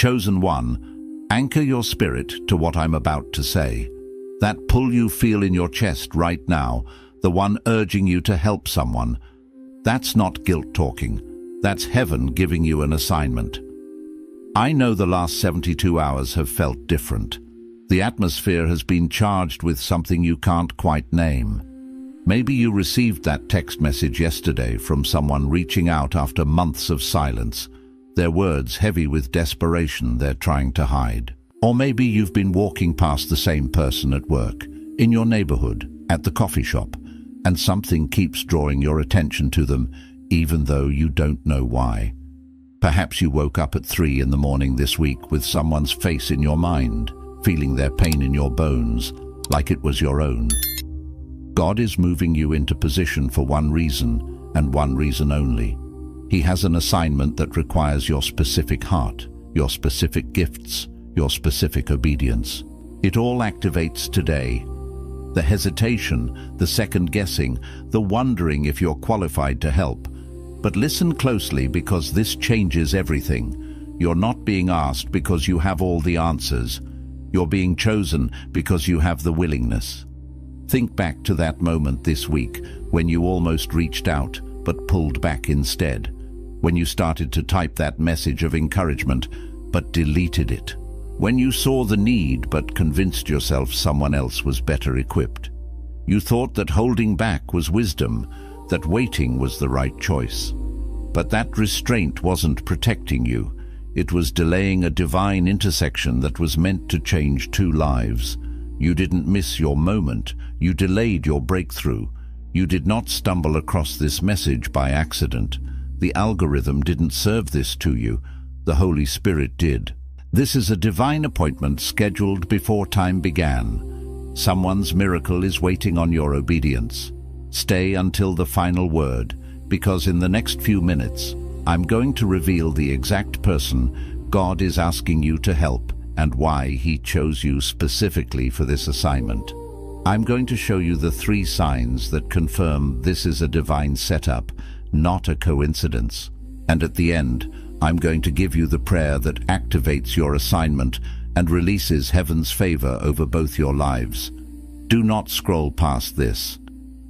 Chosen one, anchor your spirit to what I'm about to say. That pull you feel in your chest right now, the one urging you to help someone, that's not guilt talking. That's heaven giving you an assignment. I know the last 72 hours have felt different. The atmosphere has been charged with something you can't quite name. Maybe you received that text message yesterday from someone reaching out after months of silence, their words heavy with desperation they're trying to hide. Or maybe you've been walking past the same person at work, in your neighborhood, at the coffee shop, and something keeps drawing your attention to them, even though you don't know why. Perhaps you woke up at 3 in the morning this week with someone's face in your mind, feeling their pain in your bones, like it was your own. God is moving you into position for one reason, and one reason only. He has an assignment that requires your specific heart, your specific gifts, your specific obedience. It all activates today. The hesitation, the second-guessing, the wondering if you're qualified to help. But listen closely, because this changes everything. You're not being asked because you have all the answers. You're being chosen because you have the willingness. Think back to that moment this week when you almost reached out but pulled back instead. When you started to type that message of encouragement but deleted it. When you saw the need but convinced yourself someone else was better equipped. You thought that holding back was wisdom, that waiting was the right choice. But that restraint wasn't protecting you. It was delaying a divine intersection that was meant to change 2 lives. You didn't miss your moment. You delayed your breakthrough. You did not stumble across this message by accident. The algorithm didn't serve this to you. The Holy Spirit did. This is a divine appointment scheduled before time began. Someone's miracle is waiting on your obedience. Stay until the final word, because in the next few minutes, I'm going to reveal the exact person God is asking you to help and why He chose you specifically for this assignment. I'm going to show you the 3 signs that confirm this is a divine setup, not a coincidence. And at the end, I'm going to give you the prayer that activates your assignment and releases heaven's favor over both your lives. Do not scroll past this.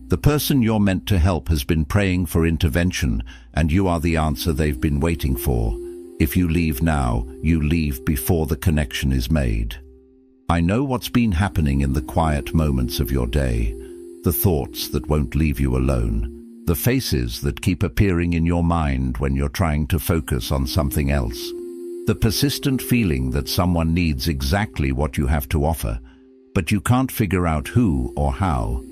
The person you're meant to help has been praying for intervention, and you are the answer they've been waiting for. If you leave now, you leave before the connection is made. I know what's been happening in the quiet moments of your day, the thoughts that won't leave you alone, the faces that keep appearing in your mind when you're trying to focus on something else, the persistent feeling that someone needs exactly what you have to offer, but you can't figure out who or how.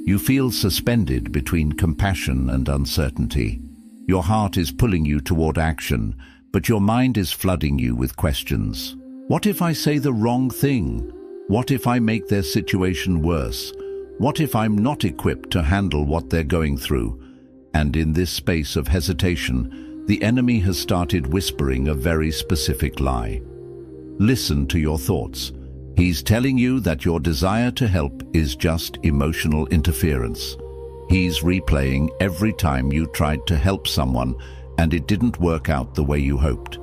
You feel suspended between compassion and uncertainty. Your heart is pulling you toward action, but your mind is flooding you with questions. What if I say the wrong thing? What if I make their situation worse? What if I'm not equipped to handle what they're going through? And in this space of hesitation, the enemy has started whispering a very specific lie. Listen to your thoughts. He's telling you that your desire to help is just emotional interference. He's replaying every time you tried to help someone and it didn't work out the way you hoped.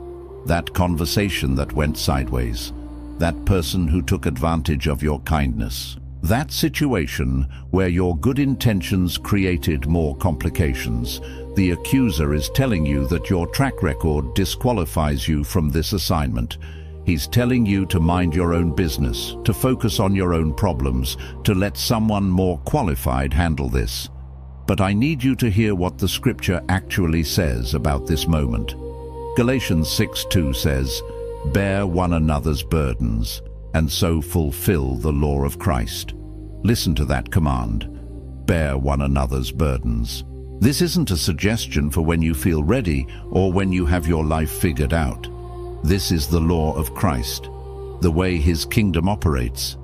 That conversation that went sideways. That person who took advantage of your kindness. That situation where your good intentions created more complications. The accuser is telling you that your track record disqualifies you from this assignment. He's telling you to mind your own business, to focus on your own problems, to let someone more qualified handle this. But I need you to hear what the scripture actually says about this moment. Galatians 6:2 says, "Bear one another's burdens, and so fulfill the law of Christ." Listen to that command. Bear one another's burdens. This isn't a suggestion for when you feel ready or when you have your life figured out. This is the law of Christ, the way His kingdom operates.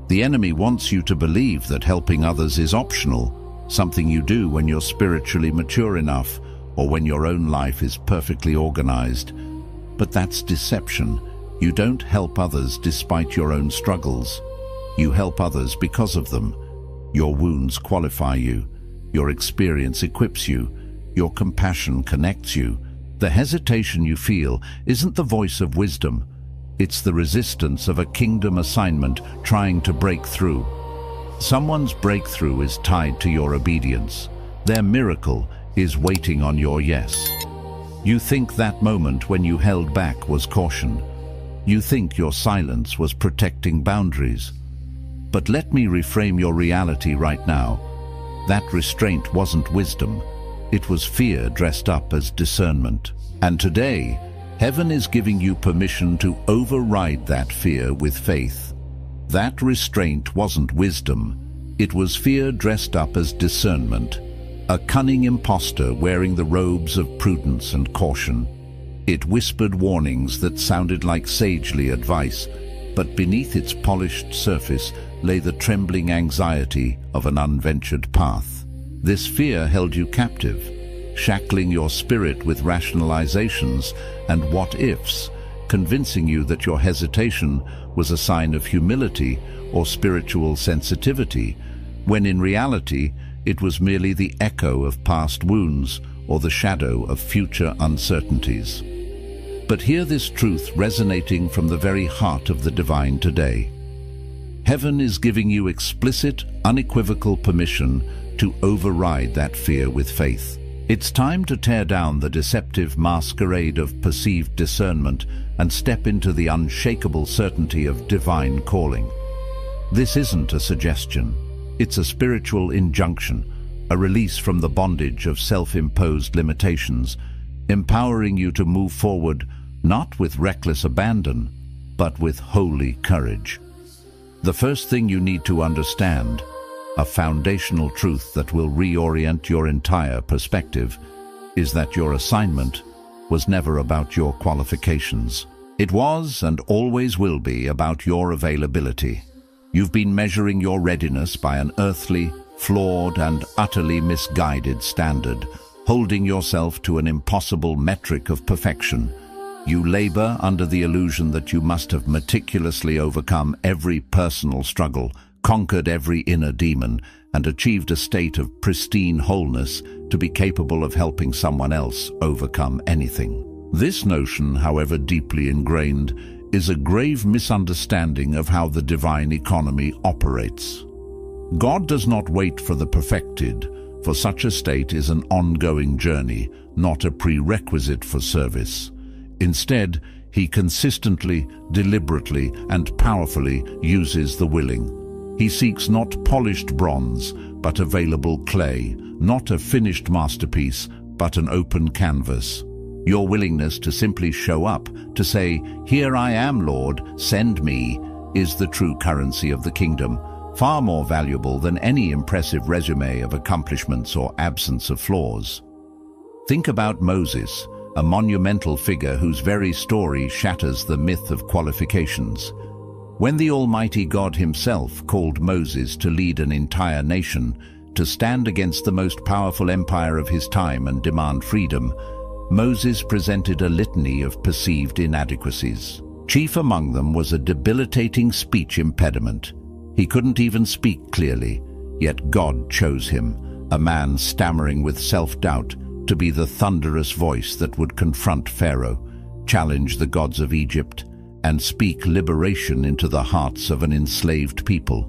The enemy wants you to believe that helping others is optional, something you do when you're spiritually mature enough or when your own life is perfectly organized. But that's deception. You don't help others despite your own struggles. You help others because of them. Your wounds qualify you. Your experience equips you. Your compassion connects you. The hesitation you feel isn't the voice of wisdom. It's the resistance of a kingdom assignment trying to break through. Someone's breakthrough is tied to your obedience. Their miracle is waiting on your yes. You think that moment when you held back was caution. You think your silence was protecting boundaries. But let me reframe your reality right now. That restraint wasn't wisdom. It was fear dressed up as discernment. And today, heaven is giving you permission to override that fear with faith. That restraint wasn't wisdom. It was fear dressed up as discernment. A cunning impostor wearing the robes of prudence and caution. It whispered warnings that sounded like sagely advice, but beneath its polished surface lay the trembling anxiety of an unventured path. This fear held you captive, shackling your spirit with rationalizations and what-ifs, convincing you that your hesitation was a sign of humility or spiritual sensitivity, when in reality it was merely the echo of past wounds or the shadow of future uncertainties. But hear this truth resonating from the very heart of the divine today. Heaven is giving you explicit, unequivocal permission to override that fear with faith. It's time to tear down the deceptive masquerade of perceived discernment and step into the unshakable certainty of divine calling. This isn't a suggestion. It's a spiritual injunction, a release from the bondage of self-imposed limitations, empowering you to move forward not with reckless abandon, but with holy courage. The first thing you need to understand, a foundational truth that will reorient your entire perspective, is that your assignment was never about your qualifications. It was and always will be about your availability. You've been measuring your readiness by an earthly, flawed, and utterly misguided standard, holding yourself to an impossible metric of perfection. You labor under the illusion that you must have meticulously overcome every personal struggle, conquered every inner demon, and achieved a state of pristine wholeness to be capable of helping someone else overcome anything. This notion, however deeply ingrained, is a grave misunderstanding of how the divine economy operates. God does not wait for the perfected, for such a state is an ongoing journey, not a prerequisite for service. Instead, he consistently, deliberately, and powerfully uses the willing. He seeks not polished bronze, but available clay, not a finished masterpiece, but an open canvas. Your willingness to simply show up, to say, "Here I am, Lord, send me," is the true currency of the kingdom, far more valuable than any impressive resume of accomplishments or absence of flaws. Think about Moses, a monumental figure whose very story shatters the myth of qualifications. When the Almighty God himself called Moses to lead an entire nation, to stand against the most powerful empire of his time and demand freedom, Moses presented a litany of perceived inadequacies. Chief among them was a debilitating speech impediment. He couldn't even speak clearly, yet God chose him, a man stammering with self-doubt, to be the thunderous voice that would confront Pharaoh, challenge the gods of Egypt, and speak liberation into the hearts of an enslaved people.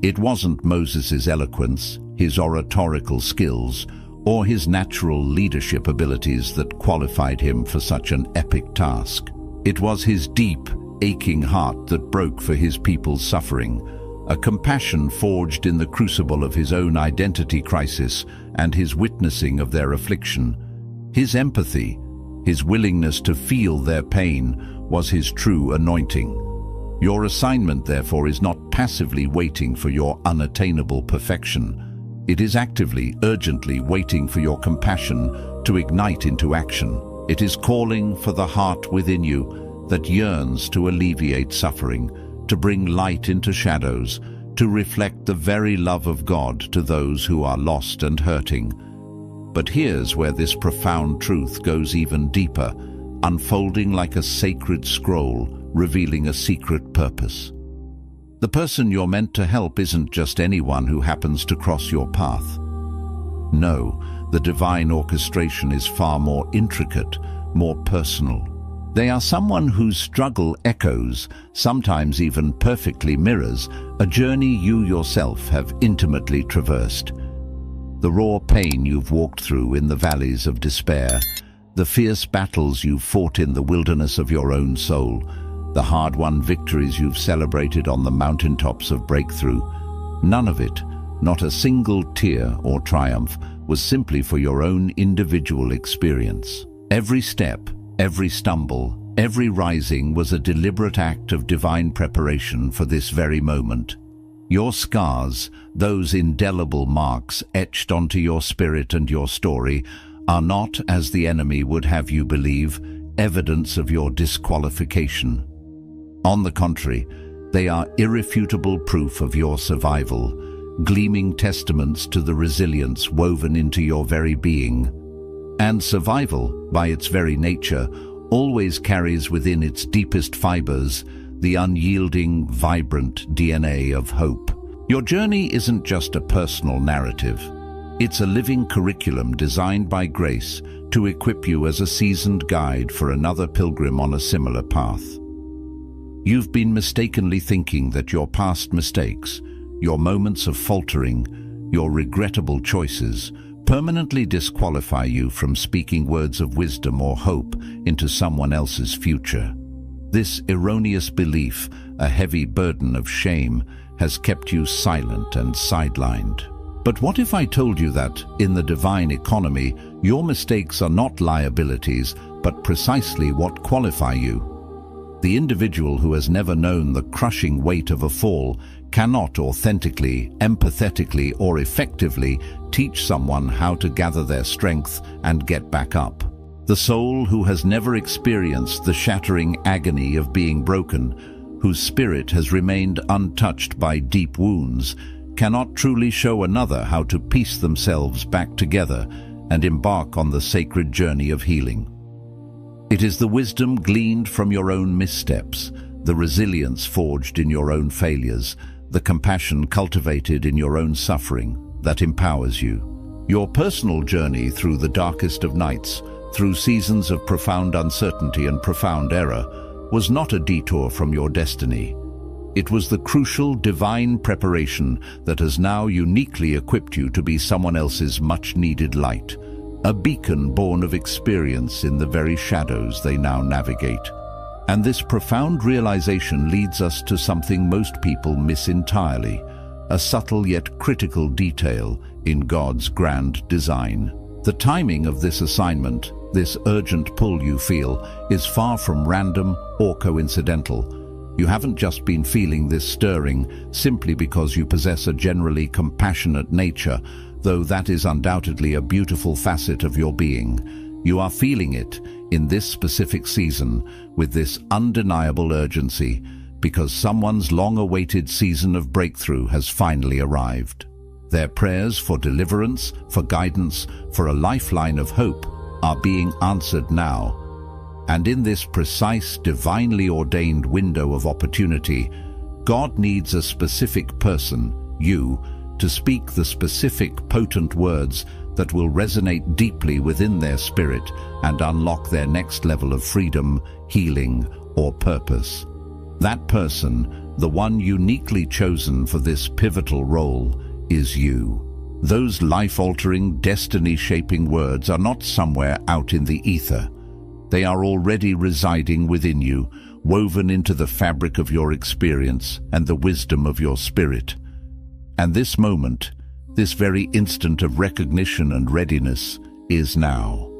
It wasn't Moses' eloquence, his oratorical skills, or his natural leadership abilities that qualified him for such an epic task. It was his deep, aching heart that broke for his people's suffering, a compassion forged in the crucible of his own identity crisis and his witnessing of their affliction. His empathy, his willingness to feel their pain, was his true anointing. Your assignment, therefore, is not passively waiting for your unattainable perfection. It is actively, urgently waiting for your compassion to ignite into action. It is calling for the heart within you that yearns to alleviate suffering, to bring light into shadows, to reflect the very love of God to those who are lost and hurting. But here's where this profound truth goes even deeper, unfolding like a sacred scroll, revealing a secret purpose. The person you're meant to help isn't just anyone who happens to cross your path. No, the divine orchestration is far more intricate, more personal. They are someone whose struggle echoes, sometimes even perfectly mirrors, a journey you yourself have intimately traversed. The raw pain you've walked through in the valleys of despair, the fierce battles you've fought in the wilderness of your own soul, the hard-won victories you've celebrated on the mountaintops of breakthrough. None of it, not a single tear or triumph, was simply for your own individual experience. Every step, every stumble, every rising was a deliberate act of divine preparation for this very moment. Your scars, those indelible marks etched onto your spirit and your story, are not, as the enemy would have you believe, evidence of your disqualification. On the contrary, they are irrefutable proof of your survival, gleaming testaments to the resilience woven into your very being. And survival, by its very nature, always carries within its deepest fibers the unyielding, vibrant DNA of hope. Your journey isn't just a personal narrative. It's a living curriculum designed by grace to equip you as a seasoned guide for another pilgrim on a similar path. You've been mistakenly thinking that your past mistakes, your moments of faltering, your regrettable choices, permanently disqualify you from speaking words of wisdom or hope into someone else's future. This erroneous belief, a heavy burden of shame, has kept you silent and sidelined. But what if I told you that, in the divine economy, your mistakes are not liabilities, but precisely what qualify you? The individual who has never known the crushing weight of a fall cannot authentically, empathetically, or effectively teach someone how to gather their strength and get back up. The soul who has never experienced the shattering agony of being broken, whose spirit has remained untouched by deep wounds, cannot truly show another how to piece themselves back together and embark on the sacred journey of healing. It is the wisdom gleaned from your own missteps, the resilience forged in your own failures, the compassion cultivated in your own suffering that empowers you. Your personal journey through the darkest of nights, through seasons of profound uncertainty and profound error, was not a detour from your destiny. It was the crucial divine preparation that has now uniquely equipped you to be someone else's much-needed light, a beacon born of experience in the very shadows they now navigate. And this profound realization leads us to something most people miss entirely, a subtle yet critical detail in God's grand design. The timing of this assignment, this urgent pull you feel, is far from random or coincidental. You haven't just been feeling this stirring simply because you possess a generally compassionate nature, though that is undoubtedly a beautiful facet of your being. You are feeling it in this specific season with this undeniable urgency because someone's long-awaited season of breakthrough has finally arrived. Their prayers for deliverance, for guidance, for a lifeline of hope are being answered now. And in this precise, divinely ordained window of opportunity, God needs a specific person, you, to speak the specific, potent words that will resonate deeply within their spirit and unlock their next level of freedom, healing, or purpose. That person, the one uniquely chosen for this pivotal role, is you. Those life-altering, destiny-shaping words are not somewhere out in the ether. They are already residing within you, woven into the fabric of your experience and the wisdom of your spirit. And this moment, this very instant of recognition and readiness, is now.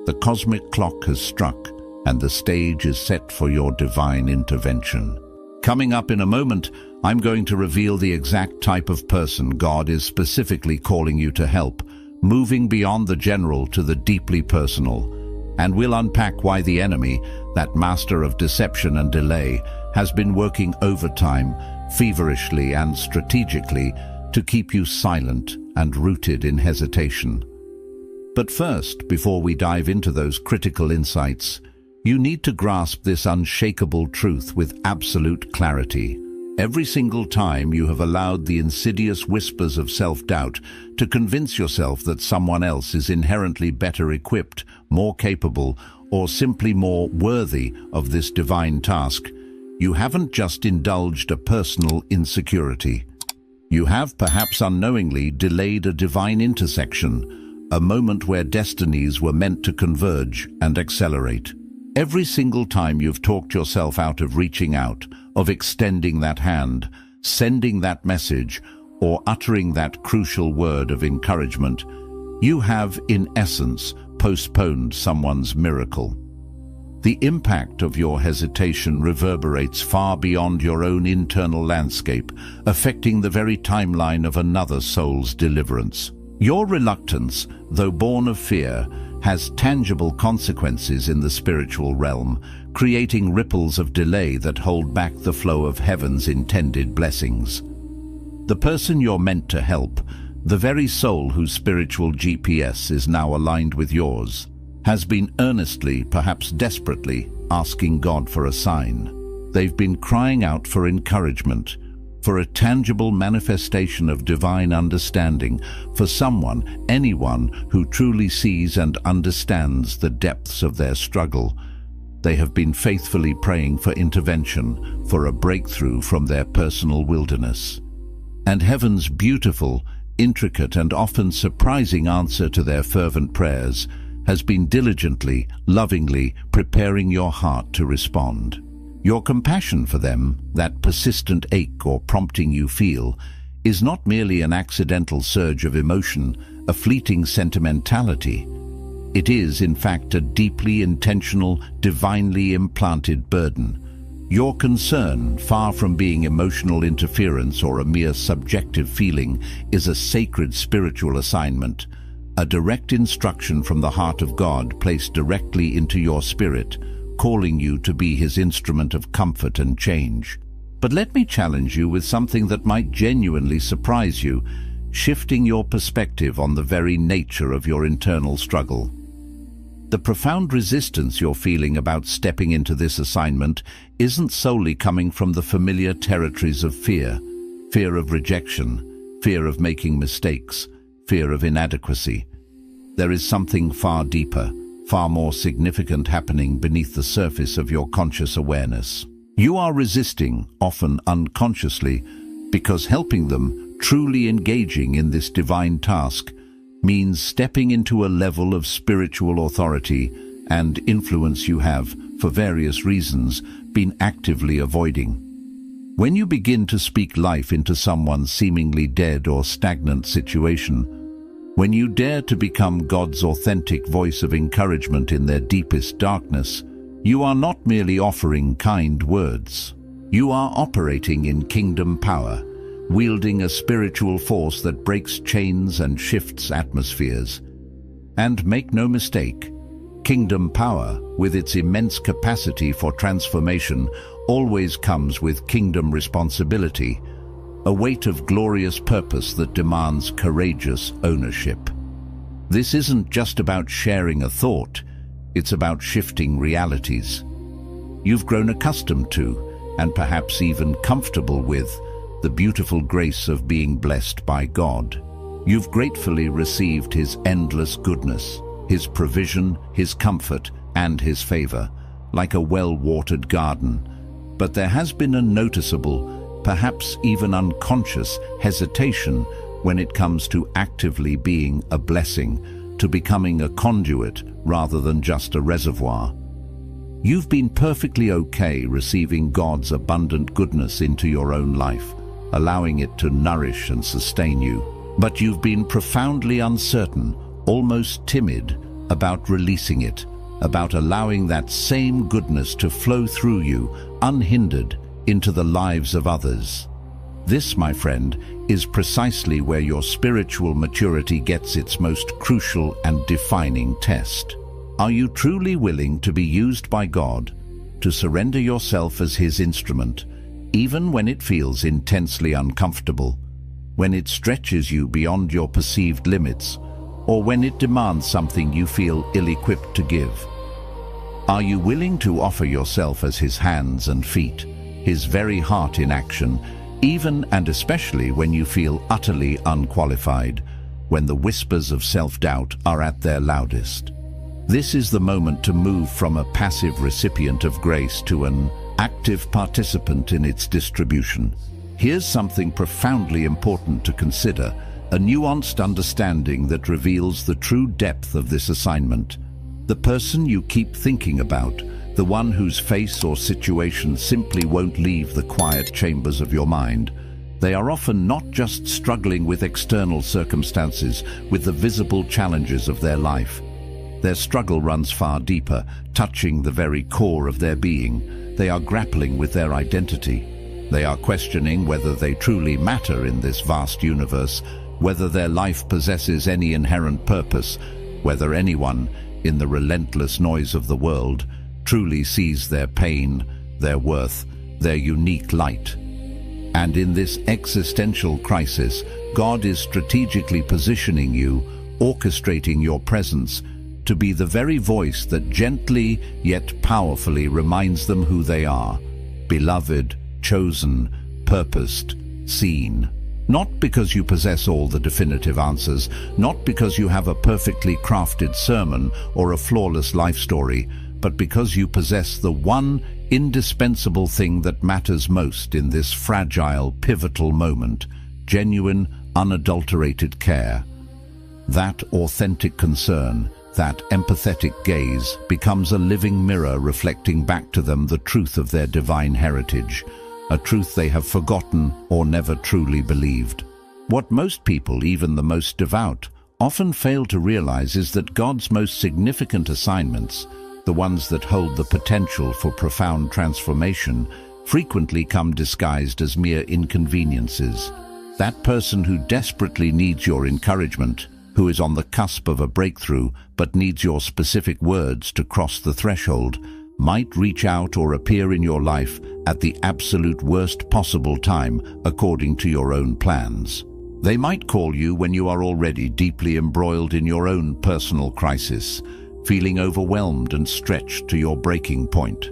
The cosmic clock has struck, and the stage is set for your divine intervention. Coming up in a moment, I'm going to reveal the exact type of person God is specifically calling you to help, moving beyond the general to the deeply personal. And we'll unpack why the enemy, that master of deception and delay, has been working overtime, feverishly and strategically, to keep you silent and rooted in hesitation. But first, before we dive into those critical insights, you need to grasp this unshakable truth with absolute clarity. Every single time you have allowed the insidious whispers of self-doubt to convince yourself that someone else is inherently better equipped, more capable, or simply more worthy of this divine task, you haven't just indulged a personal insecurity. You have perhaps unknowingly delayed a divine intersection, a moment where destinies were meant to converge and accelerate. Every single time you've talked yourself out of reaching out, of extending that hand, sending that message, or uttering that crucial word of encouragement, you have, in essence, postponed someone's miracle. The impact of your hesitation reverberates far beyond your own internal landscape, affecting the very timeline of another soul's deliverance. Your reluctance, though born of fear, has tangible consequences in the spiritual realm, creating ripples of delay that hold back the flow of heaven's intended blessings. The person you're meant to help, the very soul whose spiritual GPS is now aligned with yours, has been earnestly, perhaps desperately, asking God for a sign. They've been crying out for encouragement, for a tangible manifestation of divine understanding, for someone, anyone, who truly sees and understands the depths of their struggle. They have been faithfully praying for intervention, for a breakthrough from their personal wilderness. And heaven's beautiful, intricate, and often surprising answer to their fervent prayers has been diligently, lovingly preparing your heart to respond. Your compassion for them, that persistent ache or prompting you feel, is not merely an accidental surge of emotion, a fleeting sentimentality. It is, in fact, a deeply intentional, divinely implanted burden. Your concern, far from being emotional interference or a mere subjective feeling, is a sacred spiritual assignment, a direct instruction from the heart of God placed directly into your spirit, calling you to be his instrument of comfort and change. But let me challenge you with something that might genuinely surprise you, shifting your perspective on the very nature of your internal struggle. The profound resistance you're feeling about stepping into this assignment isn't solely coming from the familiar territories of fear, fear of rejection, fear of making mistakes, fear of inadequacy. There is something far deeper, far more significant happening beneath the surface of your conscious awareness. You are resisting, often unconsciously, because helping them, truly engaging in this divine task, means stepping into a level of spiritual authority and influence you have, for various reasons, been actively avoiding. When you begin to speak life into someone's seemingly dead or stagnant situation, when you dare to become God's authentic voice of encouragement in their deepest darkness, you are not merely offering kind words. You are operating in kingdom power, wielding a spiritual force that breaks chains and shifts atmospheres. And make no mistake, kingdom power, with its immense capacity for transformation, always comes with kingdom responsibility, a weight of glorious purpose that demands courageous ownership. This isn't just about sharing a thought, it's about shifting realities. You've grown accustomed to, and perhaps even comfortable with, the beautiful grace of being blessed by God. You've gratefully received his endless goodness, his provision, his comfort, and his favor, like a well-watered garden. But there has been a noticeable, perhaps even unconscious, hesitation when it comes to actively being a blessing, to becoming a conduit rather than just a reservoir. You've been perfectly okay receiving God's abundant goodness into your own life, allowing it to nourish and sustain you. But you've been profoundly uncertain, almost timid, about releasing it, about allowing that same goodness to flow through you, unhindered, into the lives of others. This, my friend, is precisely where your spiritual maturity gets its most crucial and defining test. Are you truly willing to be used by God, to surrender yourself as his instrument, even when it feels intensely uncomfortable, when it stretches you beyond your perceived limits, or when it demands something you feel ill-equipped to give? Are you willing to offer yourself as his hands and feet, His very heart in action, even and especially when you feel utterly unqualified, when the whispers of self-doubt are at their loudest. This is the moment to move from a passive recipient of grace to an active participant in its distribution. Here's something profoundly important to consider, a nuanced understanding that reveals the true depth of this assignment. The person you keep thinking about, the one whose face or situation simply won't leave the quiet chambers of your mind, they are often not just struggling with external circumstances, with the visible challenges of their life. Their struggle runs far deeper, touching the very core of their being. They are grappling with their identity. They are questioning whether they truly matter in this vast universe, whether their life possesses any inherent purpose, whether anyone, in the relentless noise of the world, truly sees their pain, their worth, their unique light. And in this existential crisis, God is strategically positioning you, orchestrating your presence, to be the very voice that gently yet powerfully reminds them who they are, beloved, chosen, purposed, seen. Not because you possess all the definitive answers, not because you have a perfectly crafted sermon or a flawless life story, but because you possess the one indispensable thing that matters most in this fragile, pivotal moment: genuine, unadulterated care. That authentic concern, that empathetic gaze, becomes a living mirror reflecting back to them the truth of their divine heritage, a truth they have forgotten or never truly believed. What most people, even the most devout, often fail to realize is that God's most significant assignments, the ones that hold the potential for profound transformation, frequently come disguised as mere inconveniences. That person who desperately needs your encouragement, who is on the cusp of a breakthrough but needs your specific words to cross the threshold, might reach out or appear in your life at the absolute worst possible time according to your own plans. They might call you when you are already deeply embroiled in your own personal crisis, feeling overwhelmed and stretched to your breaking point.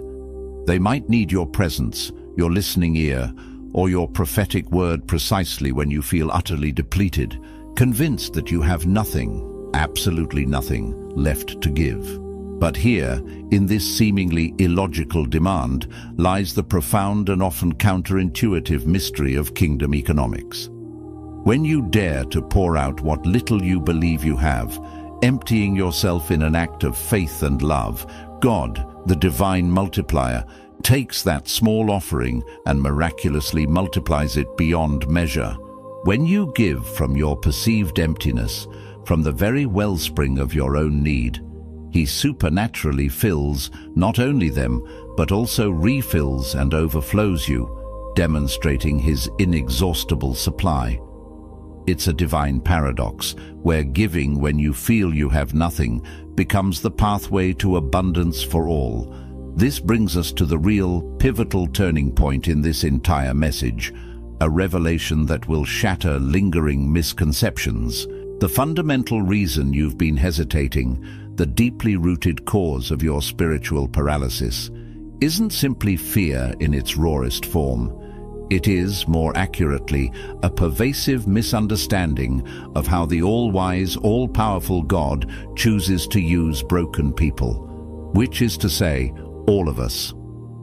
They might need your presence, your listening ear, or your prophetic word precisely when you feel utterly depleted, convinced that you have nothing, absolutely nothing, left to give. But here, in this seemingly illogical demand, lies the profound and often counterintuitive mystery of kingdom economics. When you dare to pour out what little you believe you have, emptying yourself in an act of faith and love, God, the divine multiplier, takes that small offering and miraculously multiplies it beyond measure. When you give from your perceived emptiness, from the very wellspring of your own need, He supernaturally fills not only them, but also refills and overflows you, demonstrating His inexhaustible supply. It's a divine paradox, where giving when you feel you have nothing becomes the pathway to abundance for all. This brings us to the real, pivotal turning point in this entire message, a revelation that will shatter lingering misconceptions. The fundamental reason you've been hesitating, the deeply rooted cause of your spiritual paralysis, isn't simply fear in its rawest form. It is, more accurately, a pervasive misunderstanding of how the all-wise, all-powerful God chooses to use broken people, which is to say, all of us.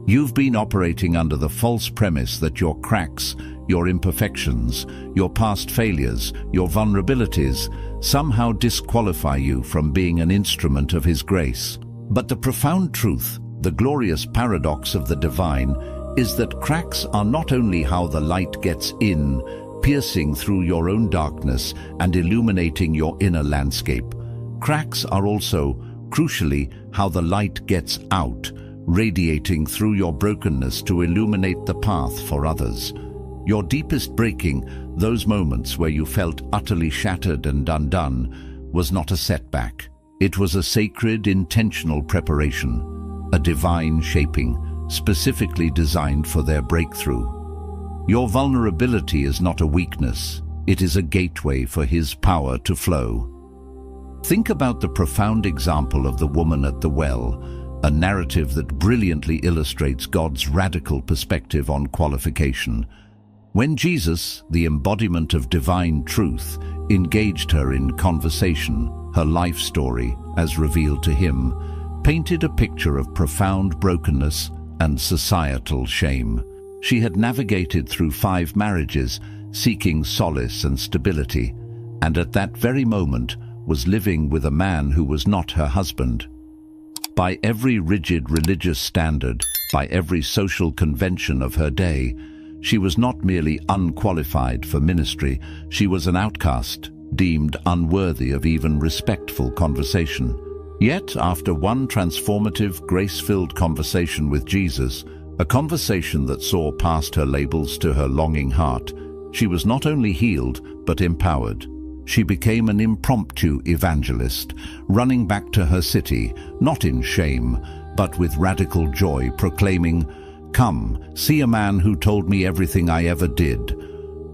You've been operating under the false premise that your cracks, your imperfections, your past failures, your vulnerabilities somehow disqualify you from being an instrument of His grace. But the profound truth, the glorious paradox of the divine, is that cracks are not only how the light gets in, piercing through your own darkness and illuminating your inner landscape. Cracks are also, crucially, how the light gets out, radiating through your brokenness to illuminate the path for others. Your deepest breaking, those moments where you felt utterly shattered and undone, was not a setback. It was a sacred, intentional preparation, a divine shaping, specifically designed for their breakthrough. Your vulnerability is not a weakness, it is a gateway for His power to flow. Think about the profound example of the woman at the well, a narrative that brilliantly illustrates God's radical perspective on qualification. When Jesus, the embodiment of divine truth, engaged her in conversation, her life story, as revealed to him, painted a picture of profound brokenness and societal shame. She had navigated through 5 marriages, seeking solace and stability, and at that very moment was living with a man who was not her husband. By every rigid religious standard, by every social convention of her day, she was not merely unqualified for ministry, she was an outcast, deemed unworthy of even respectful conversation. Yet, after one transformative, grace-filled conversation with Jesus, a conversation that saw past her labels to her longing heart, she was not only healed, but empowered. She became an impromptu evangelist, running back to her city, not in shame, but with radical joy, proclaiming, "Come, see a man who told me everything I ever did."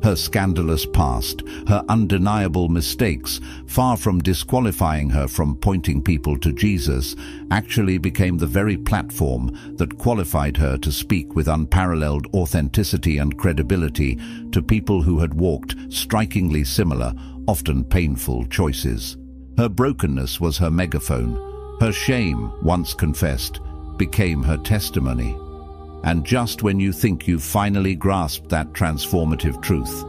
Her scandalous past, her undeniable mistakes, far from disqualifying her from pointing people to Jesus, actually became the very platform that qualified her to speak with unparalleled authenticity and credibility to people who had walked strikingly similar, often painful choices. Her brokenness was her megaphone. Her shame, once confessed, became her testimony. And just when you think you've finally grasped that transformative truth,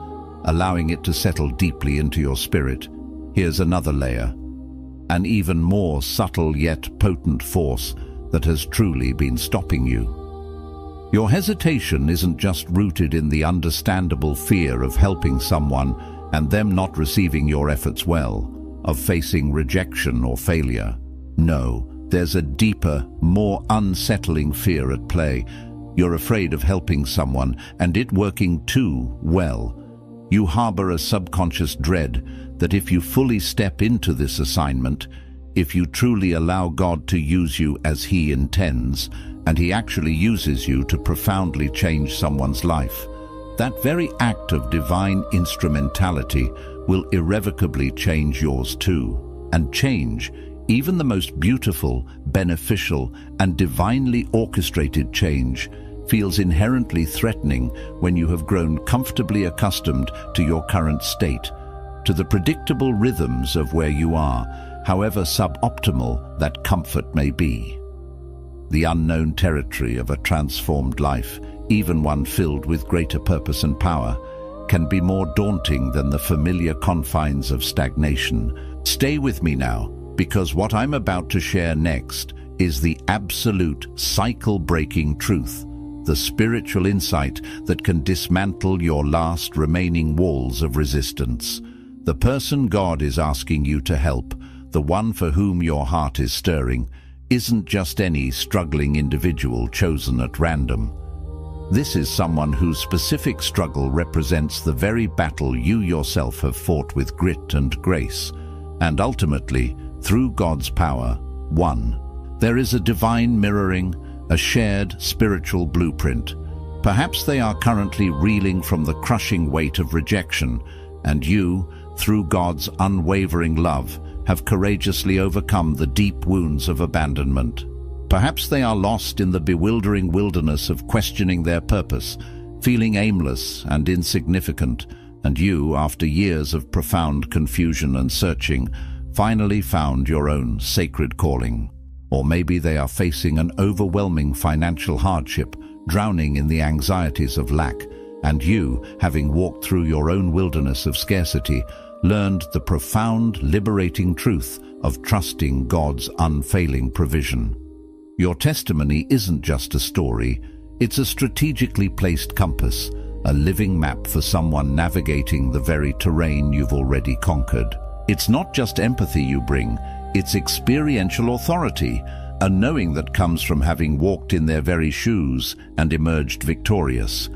allowing it to settle deeply into your spirit, here's another layer, an even more subtle yet potent force that has truly been stopping you. Your hesitation isn't just rooted in the understandable fear of helping someone and them not receiving your efforts well, of facing rejection or failure. No, there's a deeper, more unsettling fear at play. You're afraid of helping someone and it working too well. You harbor a subconscious dread that if you fully step into this assignment, if you truly allow God to use you as He intends, and He actually uses you to profoundly change someone's life, that very act of divine instrumentality will irrevocably change yours too. And change, even the most beautiful, beneficial, and divinely orchestrated change, feels inherently threatening when you have grown comfortably accustomed to your current state, to the predictable rhythms of where you are, however suboptimal that comfort may be. The unknown territory of a transformed life, even one filled with greater purpose and power, can be more daunting than the familiar confines of stagnation. Stay with me now, because what I'm about to share next is the absolute cycle-breaking truth, the spiritual insight that can dismantle your last remaining walls of resistance. The person God is asking you to help, the one for whom your heart is stirring, isn't just any struggling individual chosen at random. This is someone whose specific struggle represents the very battle you yourself have fought with grit and grace, and ultimately, through God's power, won. There is a divine mirroring, a shared spiritual blueprint. Perhaps they are currently reeling from the crushing weight of rejection, and you, through God's unwavering love, have courageously overcome the deep wounds of abandonment. Perhaps they are lost in the bewildering wilderness of questioning their purpose, feeling aimless and insignificant, and you, after years of profound confusion and searching, finally found your own sacred calling. Or maybe they are facing an overwhelming financial hardship, drowning in the anxieties of lack, and you, having walked through your own wilderness of scarcity, learned the profound, liberating truth of trusting God's unfailing provision. Your testimony isn't just a story, it's a strategically placed compass, a living map for someone navigating the very terrain you've already conquered. It's not just empathy you bring, it's experiential authority, a knowing that comes from having walked in their very shoes and emerged victorious.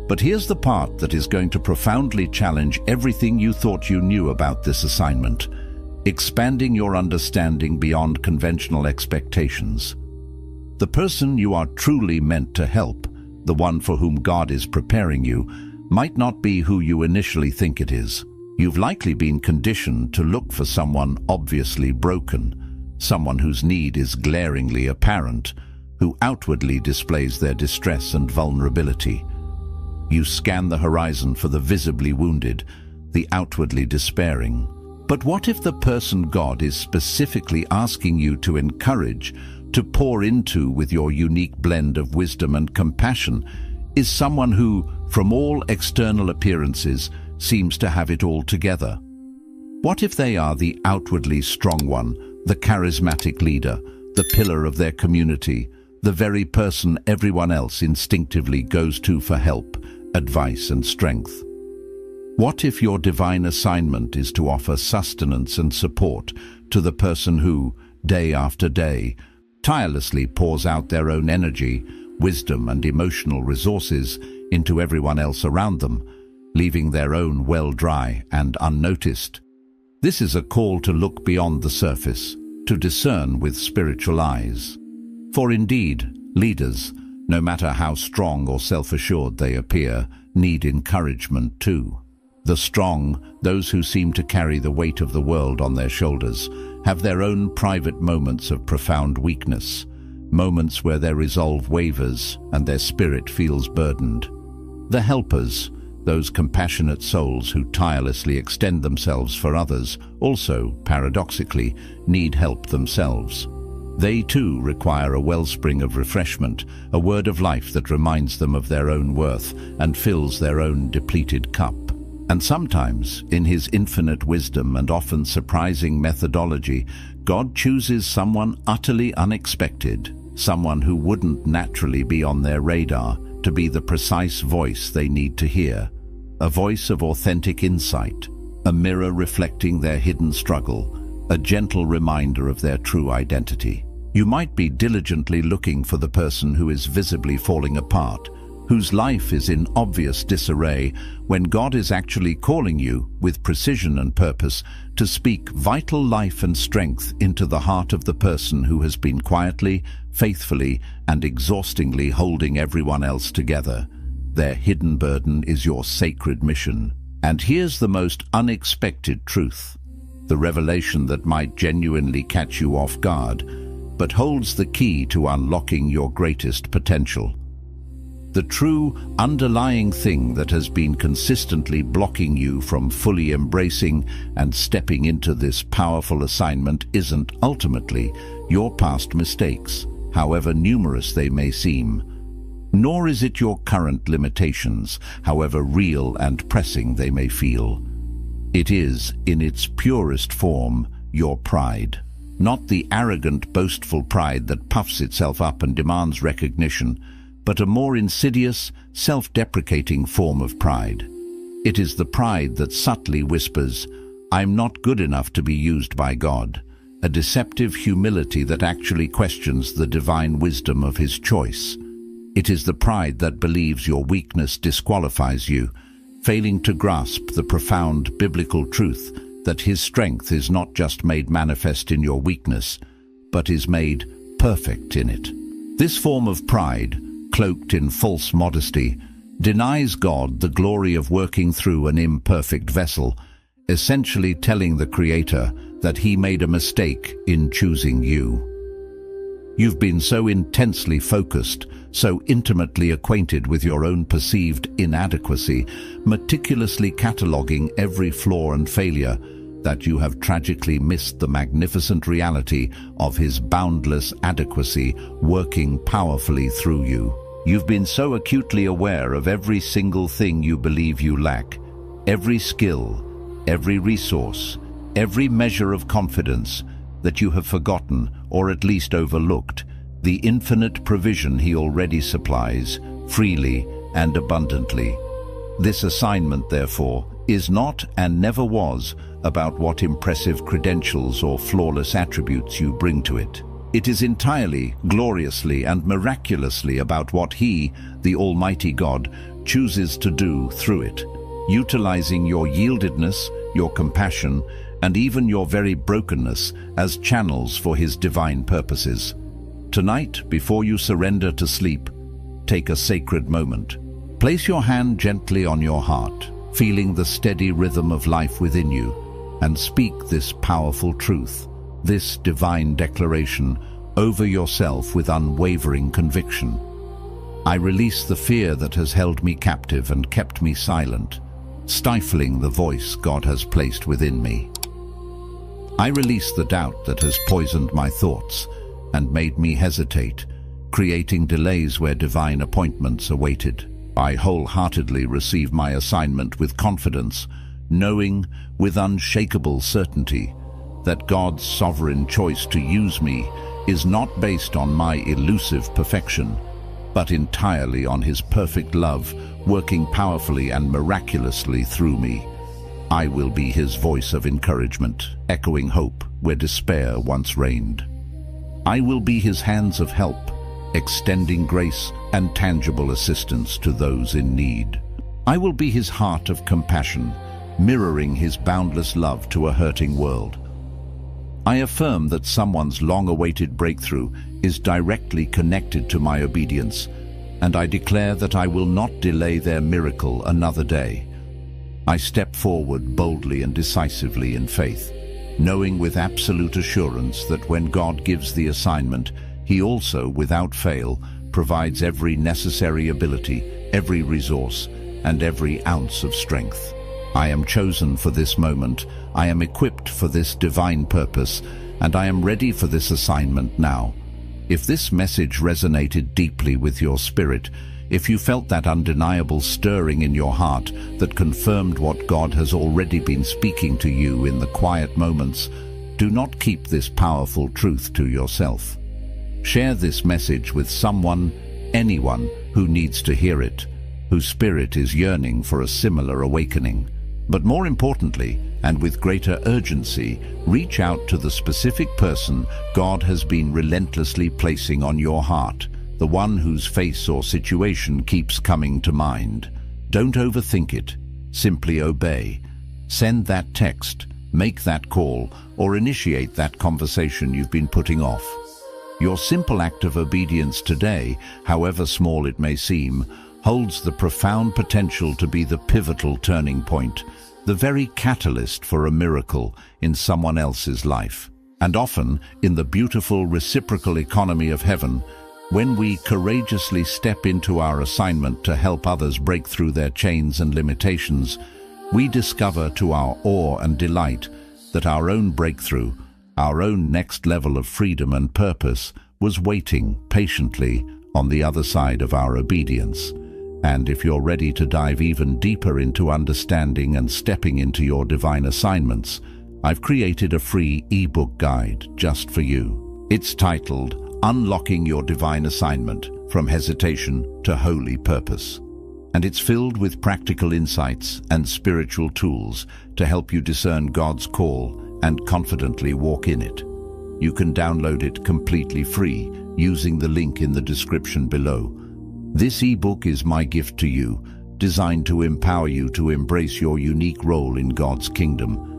But here's the part that is going to profoundly challenge everything you thought you knew about this assignment, expanding your understanding beyond conventional expectations. The person you are truly meant to help, the one for whom God is preparing you, might not be who you initially think it is. You've likely been conditioned to look for someone obviously broken, someone whose need is glaringly apparent, who outwardly displays their distress and vulnerability. You scan the horizon for the visibly wounded, the outwardly despairing. But what if the person God is specifically asking you to encourage, to pour into with your unique blend of wisdom and compassion, is someone who, from all external appearances, seems to have it all together? What if they are the outwardly strong one, the charismatic leader, the pillar of their community, the very person everyone else instinctively goes to for help, advice and strength? What if your divine assignment is to offer sustenance and support to the person who, day after day, tirelessly pours out their own energy, wisdom and emotional resources into everyone else around them, leaving their own well dry and unnoticed? This is a call to look beyond the surface, to discern with spiritual eyes. For indeed, leaders, no matter how strong or self-assured they appear, need encouragement too. The strong, those who seem to carry the weight of the world on their shoulders, have their own private moments of profound weakness, moments where their resolve wavers and their spirit feels burdened. The helpers, those compassionate souls who tirelessly extend themselves for others, also, paradoxically, need help themselves. They too require a wellspring of refreshment, a word of life that reminds them of their own worth and fills their own depleted cup. And sometimes, in His infinite wisdom and often surprising methodology, God chooses someone utterly unexpected, someone who wouldn't naturally be on their radar, to be the precise voice they need to hear, a voice of authentic insight, a mirror reflecting their hidden struggle, a gentle reminder of their true identity. You might be diligently looking for the person who is visibly falling apart, whose life is in obvious disarray, when God is actually calling you, with precision and purpose, to speak vital life and strength into the heart of the person who has been quietly, faithfully, and exhaustingly holding everyone else together. Their hidden burden is your sacred mission. And here's the most unexpected truth, the revelation that might genuinely catch you off guard, but holds the key to unlocking your greatest potential. The true underlying thing that has been consistently blocking you from fully embracing and stepping into this powerful assignment isn't ultimately your past mistakes, however numerous they may seem, nor is it your current limitations, however real and pressing they may feel. It is, in its purest form, your pride. Not the arrogant, boastful pride that puffs itself up and demands recognition, but a more insidious, self-deprecating form of pride. It is the pride that subtly whispers, "I'm not good enough to be used by God," a deceptive humility that actually questions the divine wisdom of His choice. It is the pride that believes your weakness disqualifies you, failing to grasp the profound biblical truth that His strength is not just made manifest in your weakness, but is made perfect in it. This form of pride, cloaked in false modesty, denies God the glory of working through an imperfect vessel, essentially telling the Creator that He made a mistake in choosing you. You've been so intensely focused, so intimately acquainted with your own perceived inadequacy, meticulously cataloguing every flaw and failure, that you have tragically missed the magnificent reality of His boundless adequacy working powerfully through you. You've been so acutely aware of every single thing you believe you lack, every skill, every resource, every measure of confidence, that you have forgotten, or at least overlooked, the infinite provision He already supplies, freely and abundantly. This assignment, therefore, is not and never was about what impressive credentials or flawless attributes you bring to it. It is entirely, gloriously and miraculously about what He, the Almighty God, chooses to do through it, utilizing your yieldedness, your compassion, and even your very brokenness as channels for His divine purposes. Tonight, before you surrender to sleep, take a sacred moment. Place your hand gently on your heart, feeling the steady rhythm of life within you, and speak this powerful truth. this divine declaration over yourself with unwavering conviction. I release the fear that has held me captive and kept me silent, stifling the voice God has placed within me. I release the doubt that has poisoned my thoughts and made me hesitate, creating delays where divine appointments awaited. I wholeheartedly receive my assignment with confidence, knowing with unshakable certainty that God's sovereign choice to use me is not based on my elusive perfection, but entirely on His perfect love working powerfully and miraculously through me. I will be His voice of encouragement, echoing hope where despair once reigned. I will be His hands of help, extending grace and tangible assistance to those in need. I will be His heart of compassion, mirroring His boundless love to a hurting world. I affirm that someone's long-awaited breakthrough is directly connected to my obedience, and I declare that I will not delay their miracle another day. I step forward boldly and decisively in faith, knowing with absolute assurance that when God gives the assignment, He also, without fail, provides every necessary ability, every resource, and every ounce of strength. I am chosen for this moment, I am equipped for this divine purpose, and I am ready for this assignment now. If this message resonated deeply with your spirit, if you felt that undeniable stirring in your heart that confirmed what God has already been speaking to you in the quiet moments, do not keep this powerful truth to yourself. Share this message with someone, anyone who needs to hear it, whose spirit is yearning for a similar awakening. But more importantly, and with greater urgency, reach out to the specific person God has been relentlessly placing on your heart, the one whose face or situation keeps coming to mind. Don't overthink it. Simply obey. Send that text, make that call, or initiate that conversation you've been putting off. Your simple act of obedience today, however small it may seem, holds the profound potential to be the pivotal turning point, the very catalyst for a miracle in someone else's life. And often, in the beautiful reciprocal economy of heaven, when we courageously step into our assignment to help others break through their chains and limitations, we discover to our awe and delight that our own breakthrough, our own next level of freedom and purpose, was waiting patiently on the other side of our obedience. And if you're ready to dive even deeper into understanding and stepping into your divine assignments, I've created a free ebook guide just for you. It's titled Unlocking Your Divine Assignment: From Hesitation to Holy Purpose. And it's filled with practical insights and spiritual tools to help you discern God's call and confidently walk in it. You can download it completely free using the link in the description below. This ebook is my gift to you, designed to empower you to embrace your unique role in God's kingdom